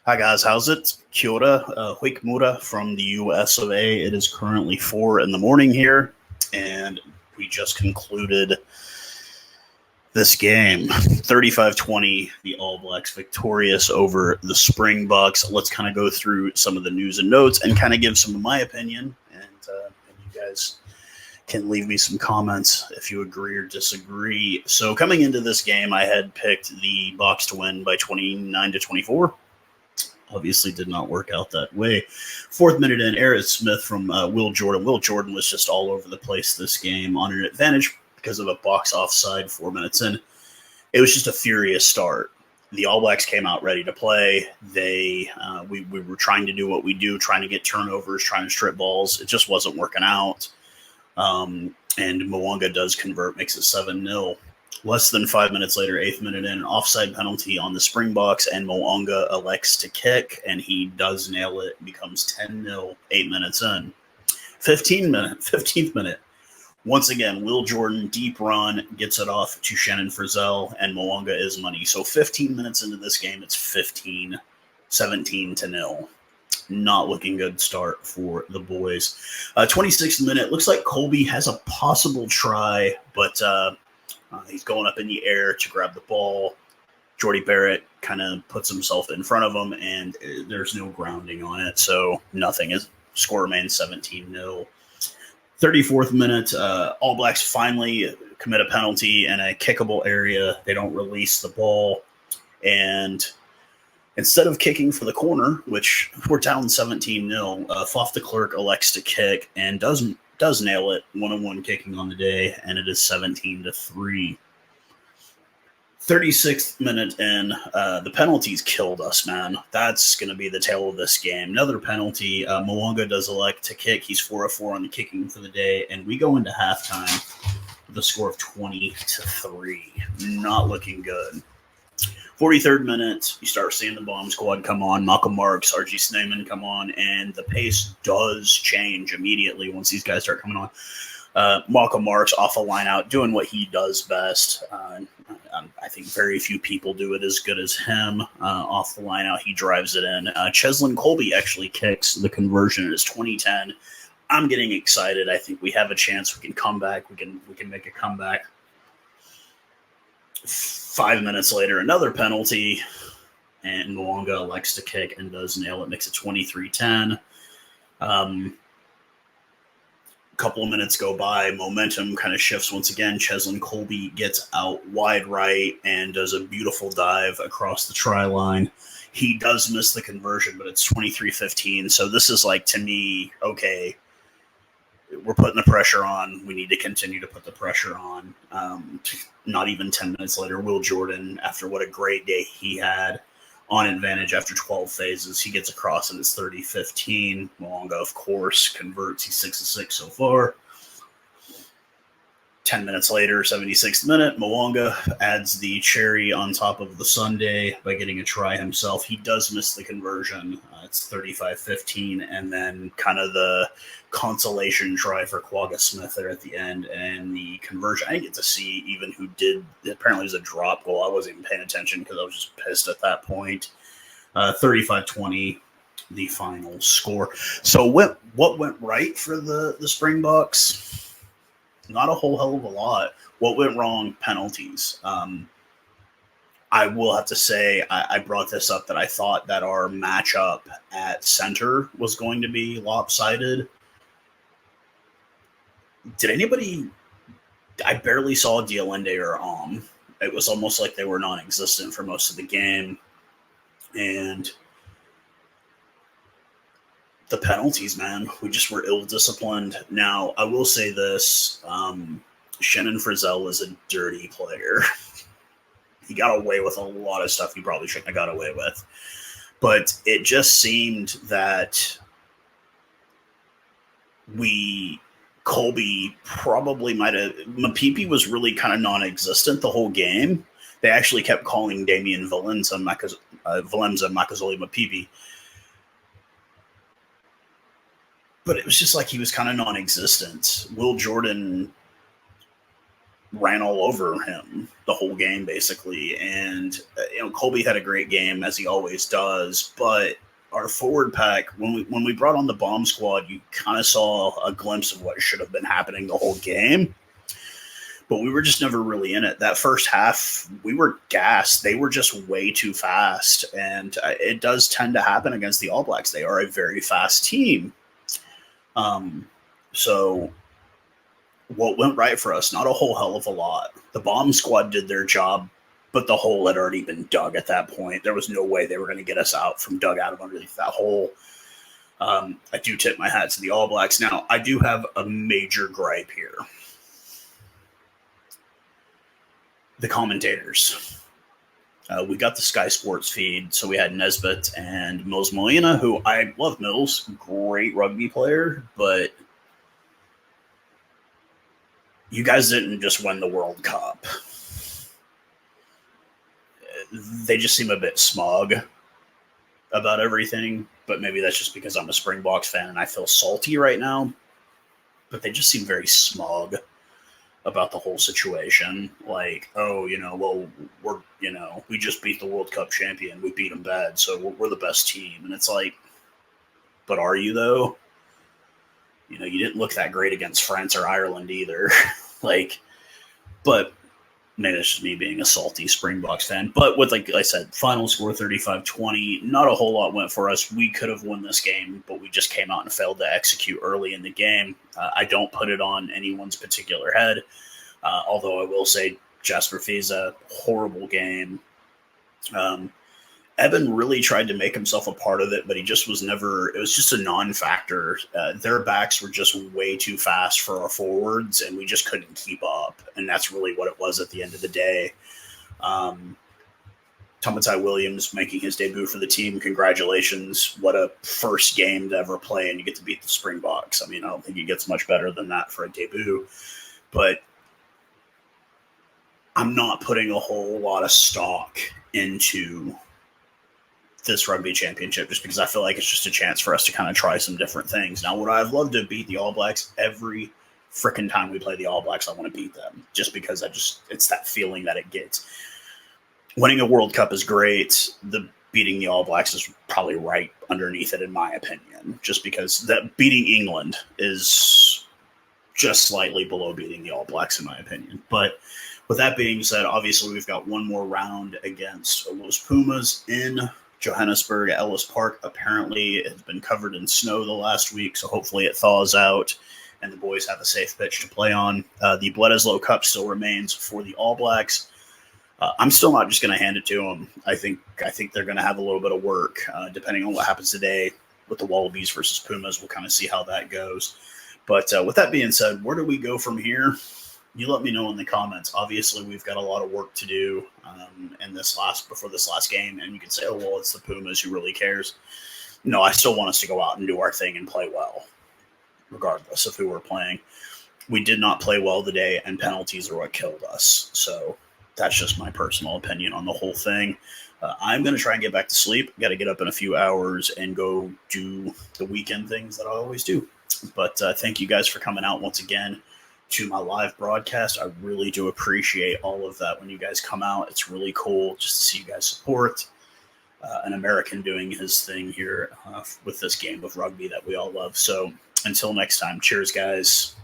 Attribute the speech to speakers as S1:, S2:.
S1: Hi guys, how's it? Kia ora, Huik Mura from the US of A. It is currently 4 in the morning here, and we just concluded this game. 35-20, the All Blacks victorious over the Springboks. Let's kind of go through some of the news and notes and kind of give some of my opinion, and you guys can leave me some comments if you agree or disagree. So coming into this game, I had picked the Boks to win by 29-24. Obviously did not work out that way. Fourth minute in, Aaron Smith from Will Jordan. Will Jordan was just all over the place this game on an advantage because of a box offside 4 minutes in. It was just a furious start. The All Blacks came out ready to play. We were trying to do what we do, trying to get turnovers, trying to strip balls. It just wasn't working out. And Mo'unga does convert, makes it 7-0. Less than 5 minutes later, 8th minute in, an offside penalty on the Springboks, and Mo'unga elects to kick, and he does nail it. It becomes 10-0, 8 minutes in. 15th minute. Once again, Will Jordan, deep run, gets it off to Shannon Frizzell, and Mo'unga is money. So 15 minutes into this game, it's 17-0. Not looking good start for the boys. 26th minute, looks like Colby has a possible try, but he's going up in the air to grab the ball. Jordy Barrett kind of puts himself in front of him, and there's no grounding on it, so nothing. Score remains 17-0. 34th minute, All Blacks finally commit a penalty in a kickable area. They don't release the ball, and instead of kicking for the corner, which we're down 17-0, Faf de Klerk elects to kick and does nail it, 1-on-1 kicking on the day, and it is 17-3. 36th minute in, the penalties killed us, man. That's going to be the tale of this game. Another penalty. Mo'unga does elect to kick. He's 4-4 on the kicking for the day, and we go into halftime with a score of 20-3. Not looking good. 43rd minute, you start seeing the bomb squad come on. Malcolm Marks, R.G. Snyman come on, and the pace does change immediately once these guys start coming on. Malcolm Marks off a line out, doing what he does best. I think very few people do it as good as him. Off the line out, he drives it in. Cheslin Colby actually kicks the conversion. It is 2010. I'm getting excited. I think we have a chance. We can come back. We can make a comeback. 5 minutes later, another penalty, and Mo'unga elects to kick and does nail it. Makes it 23-10. A couple of minutes go by. Momentum kind of shifts once again. Cheslin Colby gets out wide right and does a beautiful dive across the try line. He does miss the conversion, but it's 23-15. So this is like, to me, okay, we're putting the pressure on. We need to continue to put the pressure on. Not even 10 minutes later, Will Jordan, after what a great day he had, on advantage after 12 phases, he gets across and it's 30-15. Mo'unga, of course, converts. He's 6-6 so far. 10 minutes later, 76th minute, Mo'unga adds the cherry on top of the sundae by getting a try himself. He does miss the conversion. It's 35-15, and then kind of the consolation try for Quagga Smith there at the end, and the conversion. I didn't get to see even who did. Apparently it was a drop goal. I wasn't even paying attention because I was just pissed at that point. 35-20, the final score. So what went right for the Springboks? Not a whole hell of a lot. What went wrong? Penalties. I will have to say I brought this up that I thought that our matchup at center was going to be lopsided. Did anybody – I barely saw Dialende or It was almost like they were non-existent for most of the game. And the penalties, man, we just were ill-disciplined. Now, I will say this. Shannon Frizzell is a dirty player. He got away with a lot of stuff he probably shouldn't have got away with. But it just seemed that Colby probably might have – Mapipi was really kind of non-existent the whole game. They actually kept calling Damian Valenza Makazole Mapipi. But it was just like he was kind of non-existent. Will Jordan ran all over him the whole game, basically. And, Colby had a great game, as he always does. But our forward pack, when we brought on the bomb squad, you kind of saw a glimpse of what should have been happening the whole game. But we were just never really in it. That first half, we were gassed. They were just way too fast. And it does tend to happen against the All Blacks. They are a very fast team. So what went right for us? Not a whole hell of a lot. The bomb squad did their job, but the hole had already been dug at that point. There was no way they were going to get us out from dug out of underneath that hole. I do tip my hat to the All Blacks. Now, I do have a major gripe here. The commentators. We got the Sky Sports feed, so we had Nesbitt and Mills Molina, who I love Mills, great rugby player, but you guys didn't just win the World Cup. They just seem a bit smug about everything, but maybe that's just because I'm a Springboks fan and I feel salty right now. But they just seem very smug about the whole situation. Like, oh, we just beat the World Cup champion. We beat them bad, so we're the best team. And it's like, but are you, though? You didn't look that great against France or Ireland either. But maybe it's just me being a salty Springboks fan. But with, like I said, final score 35-20, not a whole lot went for us. We could have won this game, but we just came out and failed to execute early in the game. I don't put it on anyone's particular head, although I will say Jasper Fiza, horrible game. Evan really tried to make himself a part of it, but he just was never – it was just a non-factor. Their backs were just way too fast for our forwards, and we just couldn't keep up. And that's really what it was at the end of the day. Tamatai Williams making his debut for the team. Congratulations. What a first game to ever play, and you get to beat the Springboks. I mean, I don't think it gets much better than that for a debut. But I'm not putting a whole lot of stock into this rugby championship just because I feel like it's just a chance for us to kind of try some different things. Now, would I have loved to beat the All Blacks every freaking time we play the All Blacks? I want to beat them just because it's that feeling that it gets. Winning a World Cup is great. Beating the All Blacks is probably right underneath it, in my opinion, just because that beating England is just slightly below beating the All Blacks, in my opinion. But with that being said, obviously we've got one more round against Los Pumas in Johannesburg at Ellis Park. Apparently it has been covered in snow the last week, so hopefully it thaws out and the boys have a safe pitch to play on. The Bledisloe Cup still remains for the All Blacks. I'm still not just going to hand it to them. I think they're going to have a little bit of work, depending on what happens today with the Wallabies versus Pumas. We'll kind of see how that goes. But with that being said, where do we go from here? You let me know in the comments. Obviously, we've got a lot of work to do before this last game, and you can say, oh, well, it's the Pumas. Who really cares? No, I still want us to go out and do our thing and play well, regardless of who we're playing. We did not play well today, and penalties are what killed us. So that's just my personal opinion on the whole thing. I'm going to try and get back to sleep. Got to get up in a few hours and go do the weekend things that I always do. But thank you guys for coming out once again to my live broadcast. I really do appreciate all of that when you guys come out. It's really cool just to see you guys support an American doing his thing here with this game of rugby that we all love. So until next time, cheers, guys.